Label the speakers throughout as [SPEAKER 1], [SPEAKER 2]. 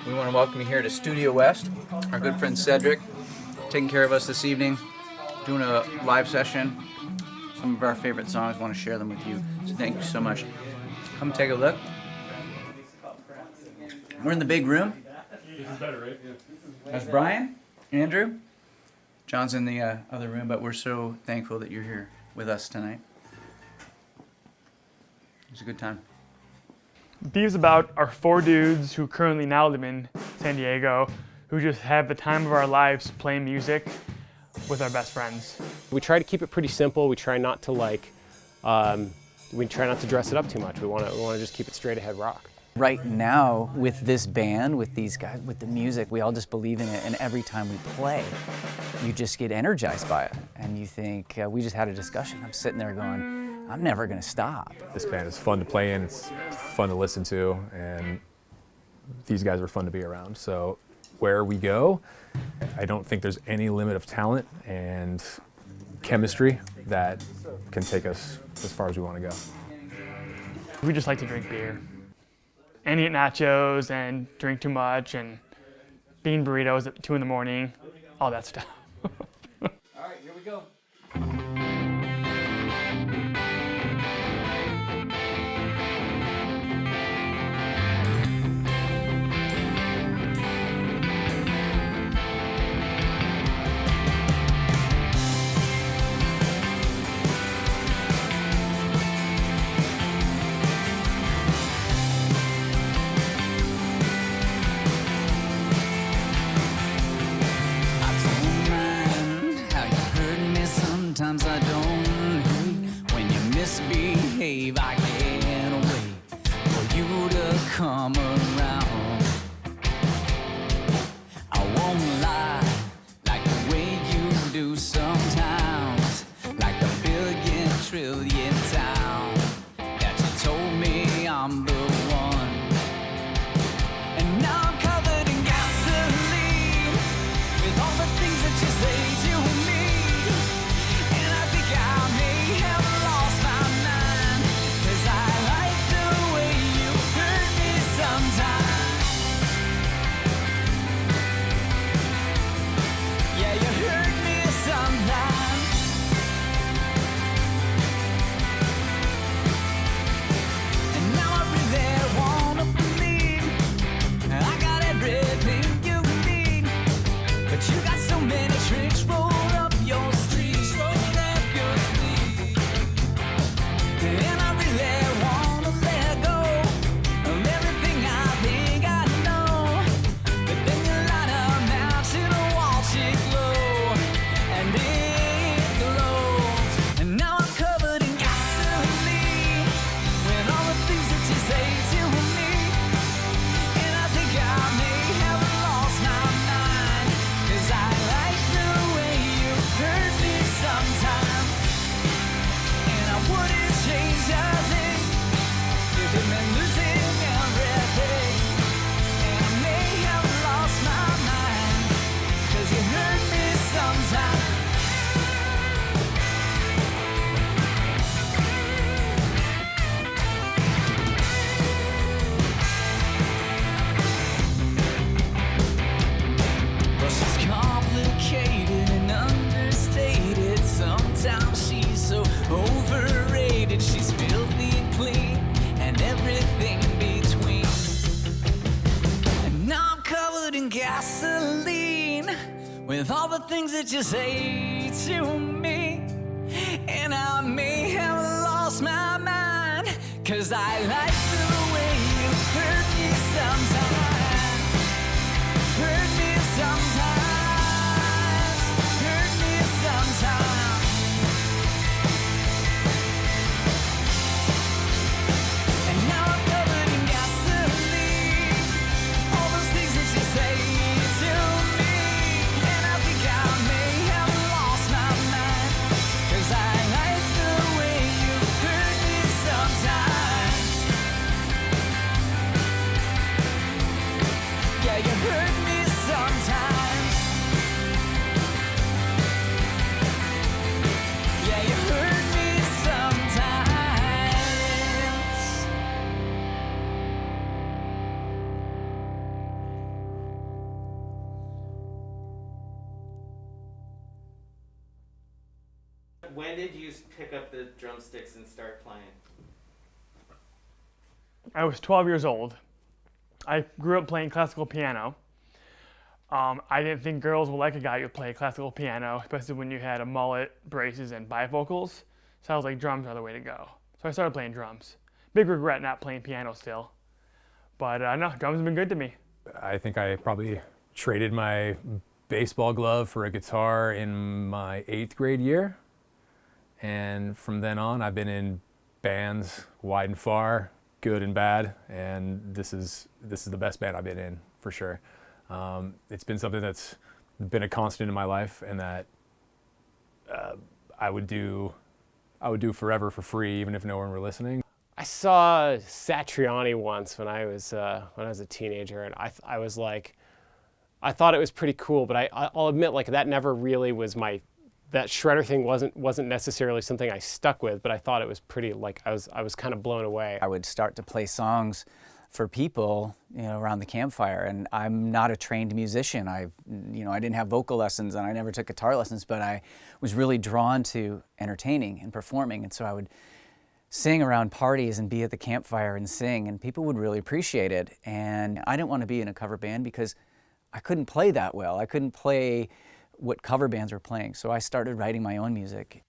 [SPEAKER 1] We want to welcome you here to Studio West. Our good friend Cedric taking care of us this evening, doing a live session. Some of our favorite songs, want to share them with you. So thank you so much. Come take a look. We're in the big room.
[SPEAKER 2] This is better, right? Yeah.
[SPEAKER 1] That's Brian, Andrew. John's in the other room, but we're so thankful that you're here with us tonight. It was a good time.
[SPEAKER 2] Thieves about are four dudes who currently now live in San Diego, who just have the time of our lives playing music with our best friends.
[SPEAKER 3] We try to keep it pretty simple. We try not to we try not to dress it up too much. We want to just keep it straight ahead rock.
[SPEAKER 4] Right now, with this band, with these guys, with the music, we all just believe in it, and every time we play, you just get energized by it, and you think, we just had a discussion, I'm sitting there going, I'm never gonna stop.
[SPEAKER 5] This band is fun to play in, it's fun to listen to, and these guys are fun to be around. So where we go, I don't think there's any limit of talent and chemistry that can take us as far as we want to go.
[SPEAKER 2] We just like to drink beer and eat nachos and drink too much and bean burritos at 2 in the morning, all that stuff.
[SPEAKER 1] All right, here we go.
[SPEAKER 6] Sometimes I don't hate when you misbehave. I can't wait for you to come around. I won't lie, like the way you do sometimes, like a billion trillion times that you told me I'm the one. And now I'm covered in gasoline with all the things that you say to me. Gasoline with all the things that you say to me, and I may have lost my mind, 'cause I like the way you hurt me sometimes, hurt me sometimes, hurt me sometimes. And now I'm covered in gasoline, all those things that you say to me, and I think I may have lost my mind, 'cause I like the way you hurt me sometimes. Yeah, you hurt me sometimes. Yeah, you hurt me sometimes.
[SPEAKER 7] when did you pick up the drumsticks and start playing?
[SPEAKER 2] I was 12 years old. I grew up playing classical piano. I didn't think girls would like a guy who played classical piano, especially when you had a mullet, braces, and bifocals. So I was like, drums are the way to go. So I started playing drums. Big regret not playing piano still. But no, drums have been good to me.
[SPEAKER 5] I think I probably traded my baseball glove for a guitar in my 8th grade year. And from then on, I've been in bands wide and far, good and bad, and this is the best band I've been in, for sure. It's been something that's been a constant in my life, and that I would do forever for free, even if no one were listening.
[SPEAKER 3] I saw Satriani once when I was a teenager, and I was like, I thought it was pretty cool, but I'll admit, like, that never really was that shredder thing wasn't necessarily something I stuck with, but I thought it was pretty, like, I was kind of blown away.
[SPEAKER 4] I would start to play songs for people, around the campfire, and I'm not a trained musician. I didn't have vocal lessons, and I never took guitar lessons, but I was really drawn to entertaining and performing, and so I would sing around parties and be at the campfire and sing, and people would really appreciate it. And I didn't want to be in a cover band because I couldn't play that well. I couldn't play what cover bands were playing, so I started writing my own music.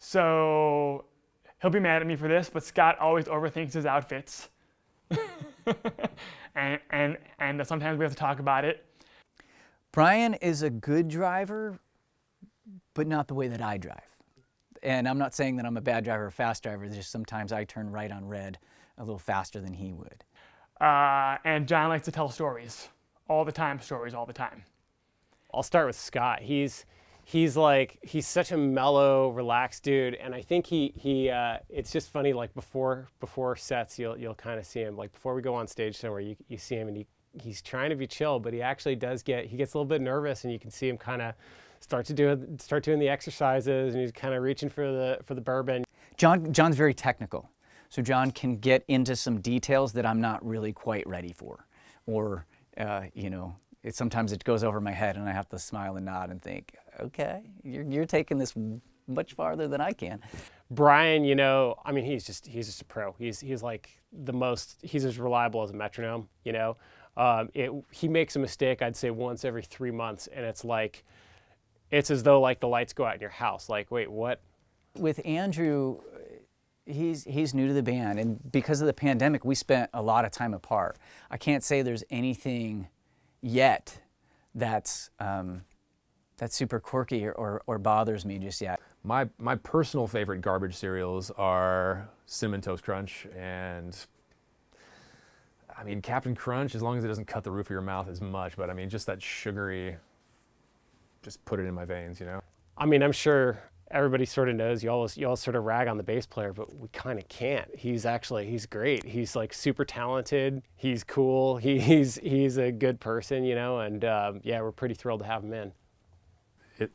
[SPEAKER 2] So he'll be mad at me for this, but Scott always overthinks his outfits. and sometimes we have to talk about it.
[SPEAKER 4] Brian is a good driver, but not the way that I drive. And I'm not saying that I'm a bad driver or fast driver, it's just sometimes I turn right on red a little faster than he would.
[SPEAKER 2] And John likes to tell stories all the time.
[SPEAKER 3] I'll start with Scott. He's such a mellow, relaxed dude, and I think he it's just funny, like before sets you'll kind of see him, like before we go on stage somewhere, you see him and he's trying to be chill, but he actually gets a little bit nervous, and you can see him kind of start doing the exercises, and he's kind of reaching for the bourbon.
[SPEAKER 4] John's very technical, so John can get into some details that I'm not really quite ready for, or sometimes it goes over my head and I have to smile and nod and think, okay, you're taking this much farther than I can.
[SPEAKER 3] Brian, I mean, he's just a pro. He's like he's as reliable as a metronome, he makes a mistake, I'd say once every 3 months, and it's as though like the lights go out in your house. Like, wait, what?
[SPEAKER 4] With Andrew, he's new to the band, and because of the pandemic, we spent a lot of time apart. I can't say there's anything yet that's super quirky or bothers me just yet.
[SPEAKER 5] My personal favorite garbage cereals are Cinnamon Toast Crunch, and I mean Captain Crunch, as long as it doesn't cut the roof of your mouth as much, but I mean just that sugary, just put it in my veins,
[SPEAKER 3] I mean, I'm sure everybody sort of knows you all sort of rag on the bass player, but we kind of can't. He's great. He's like super talented. He's cool. He's a good person, and yeah, we're pretty thrilled to have him in.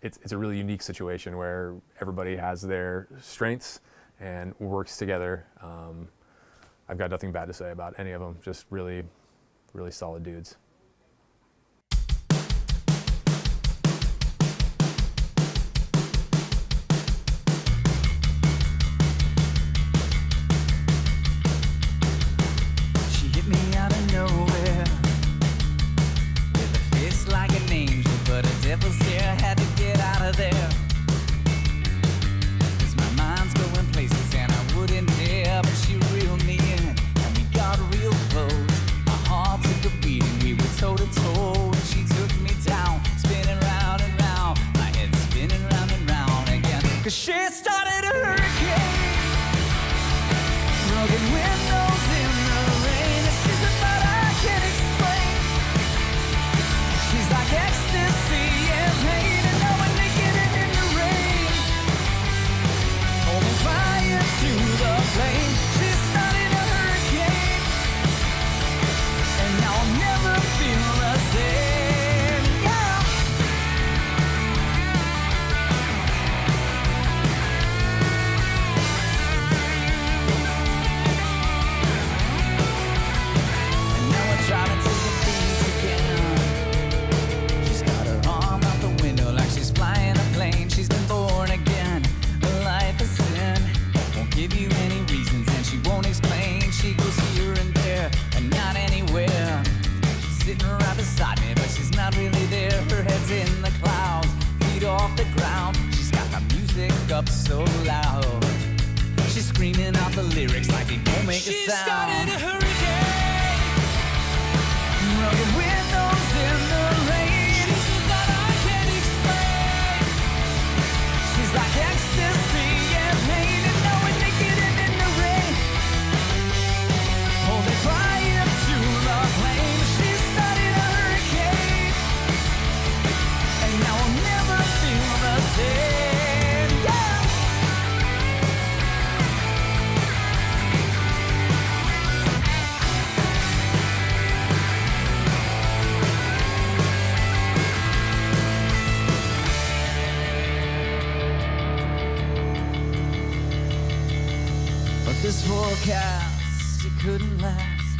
[SPEAKER 5] It's a really unique situation where everybody has their strengths and works together. I've got nothing bad to say about any of them. Just really, really solid dudes.
[SPEAKER 6] She hit me out of nowhere with a face like an angel, but a devil's stare. Had to get out of there, 'cause my mind's going places and I wouldn't dare. But she reeled me in and we got real close. My heart took a beating, we were toe to toe, and she took me down, spinning round and round, my head spinning round and round again. 'Cause she started a hurricane, broken windows in the rain. She's a thought I can't explain. She's like ecstasy and pain, and now we're naked and in the rain, holding fire to the flame. She started a hurricane, and now I'll never feel the same. Yeah. And now we're driving to the beach again. She's got her arm out the window like she's flying a plane. She's been born again. A life of sin won't give you any reasons, and she won't explain. She goes here and there and not anywhere. She's sitting right beside me, but she's not really there. Her head's in the clouds, feet off the ground. She's got the music up so loud. She's screaming out the lyrics like they don't make a sound. She started a hurricane, rugged windows in the rain. She's a thought I can't explain. She's like ecstasy and pain, and now we're naked and in the rain, holding fire to the flame. She started a hurricane, and now I'll never feel the same. Yeah. But this forecast, it couldn't last.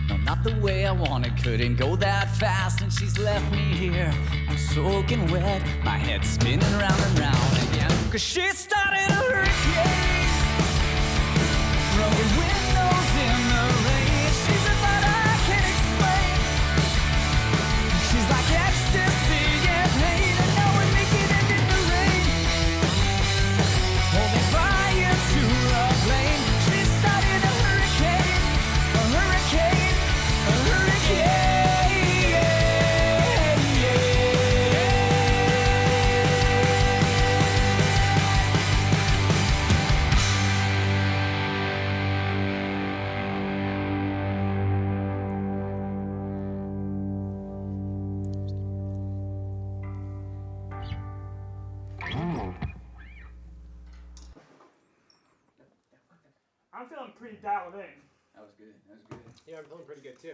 [SPEAKER 6] No, not the way I wanted, couldn't go that fast. And she's left me here, I'm soaking wet, my head spinning round and round again. 'Cause she started a hurricane, broken windows in the rain. She's a thought I can't explain. She's like ecstasy and pain, and now we're naked and in the rain, holding fire to the flame. She started a hurricane, a hurricane, a hurricane. Yeah, yeah.
[SPEAKER 2] I'm feeling pretty dialed in.
[SPEAKER 1] That was good. That was good.
[SPEAKER 3] Yeah, I'm feeling pretty good too.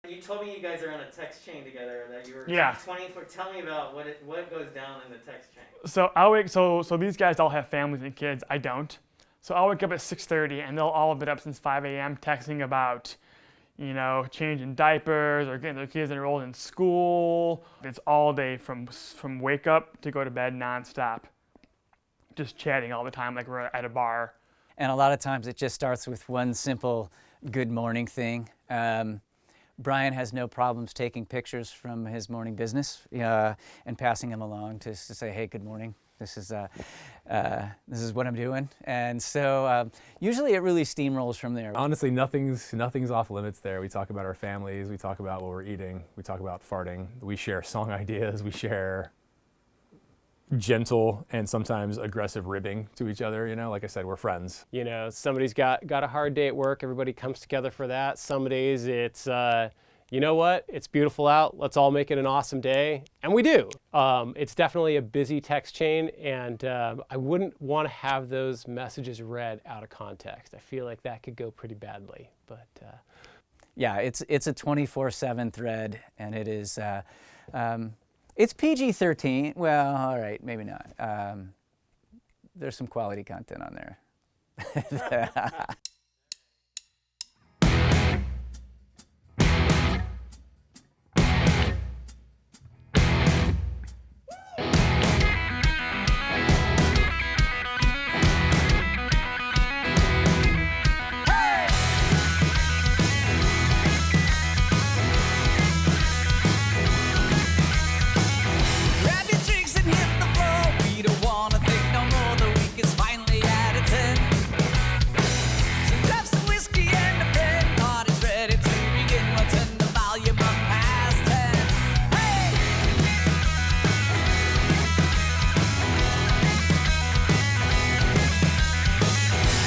[SPEAKER 7] You told me you guys are on a text chain together. That you were
[SPEAKER 2] Yeah.
[SPEAKER 7] 24. Tell me about what goes down in the text chain.
[SPEAKER 2] So so these guys all have families and kids. I don't. So I'll wake up at 6:30 and they'll all have been up since 5 a.m. texting about, changing diapers or getting their kids enrolled in school. It's all day from wake up to go to bed nonstop. Just chatting all the time like we're at a bar.
[SPEAKER 4] And a lot of times it just starts with one simple good morning thing. Brian has no problems taking pictures from his morning business and passing them along to say, hey, good morning. This is what I'm doing. And so usually it really steamrolls from there.
[SPEAKER 5] Honestly, nothing's off limits there. We talk about our families. We talk about what we're eating. We talk about farting. We share song ideas. We share gentle and sometimes aggressive ribbing to each other. Like I said, we're friends.
[SPEAKER 3] Somebody's got a hard day at work. Everybody comes together for that. Some days it's, you know what? It's beautiful out. Let's all make it an awesome day. And we do. It's definitely a busy text chain, and I wouldn't want to have those messages read out of context. I feel like that could go pretty badly. But
[SPEAKER 4] yeah, it's a 24/7 thread, and it is. It's PG-13. Well, all right, maybe not. There's some quality content on there.
[SPEAKER 6] Grab your drinks and hit the floor. We don't wanna think no more. The week is finally at its end. So grab some whiskey and a friend. Party's ready to begin. We'll turn the volume up past 10. Hey!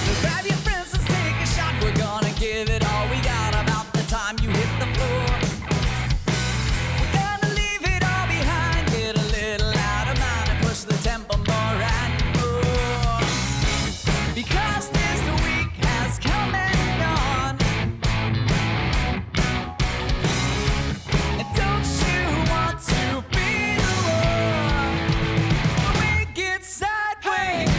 [SPEAKER 6] So grab your friends, let's take a shot. We're gonna give it all we got about the time you hit the floor. We're gonna leave it all behind, get a little out of mind and push the tempo more and more. Because this week has come and gone. And don't you want to be the one? We get sideways.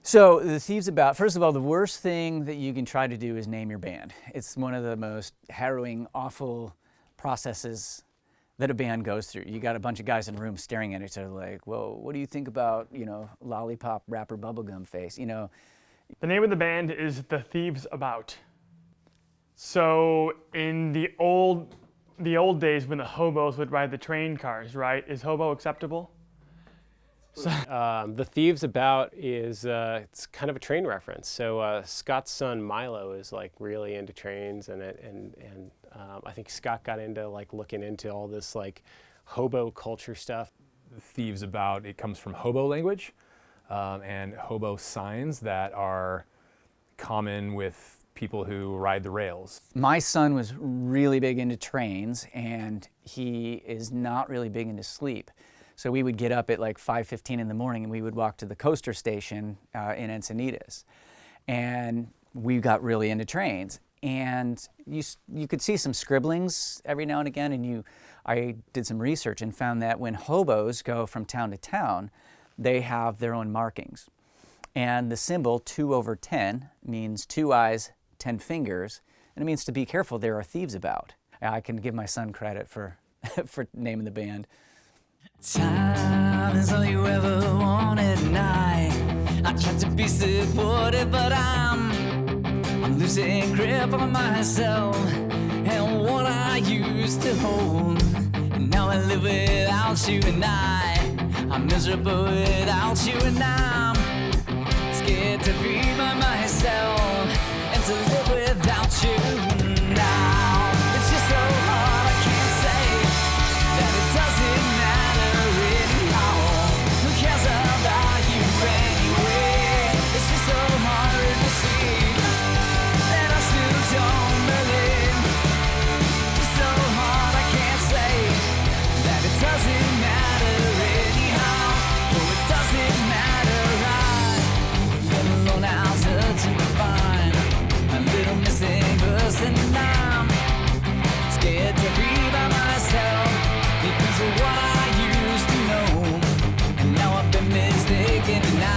[SPEAKER 4] So the Thieves About, first of all, the worst thing that you can try to do is name your band. It's one of the most harrowing, awful processes that a band goes through. You got a bunch of guys in a room staring at each other like, whoa, what do you think about, lollipop rapper bubblegum face?
[SPEAKER 2] The name of the band is The Thieves About. So in the old days when the hobos would ride the train cars, right? Is hobo acceptable?
[SPEAKER 3] The Thieves About is it's kind of a train reference. So Scott's son Milo is like really into trains, and I think Scott got into like looking into all this like hobo culture stuff.
[SPEAKER 5] The Thieves About, it comes from hobo language and hobo signs that are common with people who ride the rails.
[SPEAKER 4] My son was really big into trains, and he is not really big into sleep. So we would get up at like 5:15 in the morning, and we would walk to the coaster station in Encinitas. And we got really into trains. And you could see some scribblings every now and again, and I did some research and found that when hobos go from town to town, they have their own markings. And the symbol 2/10 means 2 eyes, 10 fingers, and it means to be careful, there are thieves about. I can give my son credit for naming the band.
[SPEAKER 6] Time is all you ever wanted, and I tried to be supportive, but I'm losing grip on myself and what I used to hold. And now I live without you, and I'm miserable without you, and I'm scared to be by myself and to live without you. Now it's just so hard, I can't say that it doesn't matter anyhow. Who cares about you anyway? It's just so hard to see that I still don't believe. Just so hard, I can't say that it doesn't matter anyhow. No, it doesn't matter. I'm alone out to find a little missing person, and I'm scared to be by myself because of what I used to know. And now I've been mistaken, and I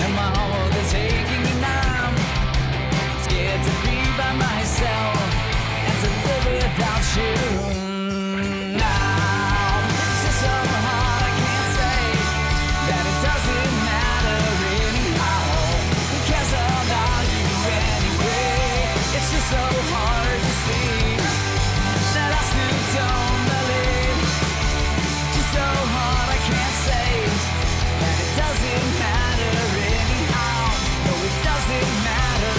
[SPEAKER 6] am my own the taking, and I'm scared to be by myself and to live without you. Now it's just so hard, I can't say that it doesn't matter anyhow. Who cares about you anyway? It's just so hard to see that I still don't believe. Just so hard, I can't say that it doesn't matter anyhow. No, it doesn't matter.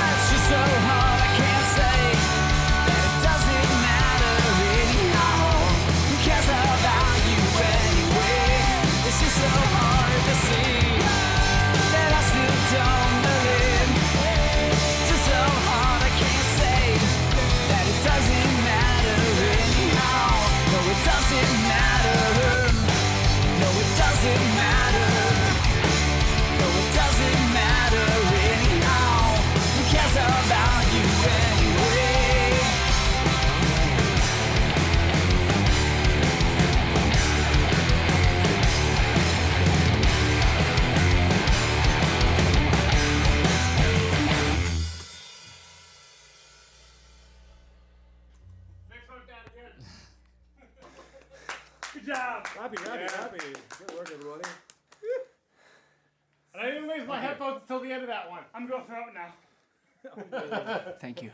[SPEAKER 6] It's just so hard, I can't say that it doesn't matter anyhow. Who cares about you anyway? It's just so hard to see that I still don't believe. Just so hard, I can't say that it doesn't matter anyhow. No, it doesn't matter. No, it doesn't matter. No, it doesn't matter anyhow. Who cares about you anyway?
[SPEAKER 2] Good job.
[SPEAKER 8] Happy. Good work, everybody.
[SPEAKER 2] And I didn't lose my headphones until the end of that one. I'm going to throw it now.
[SPEAKER 4] Thank you.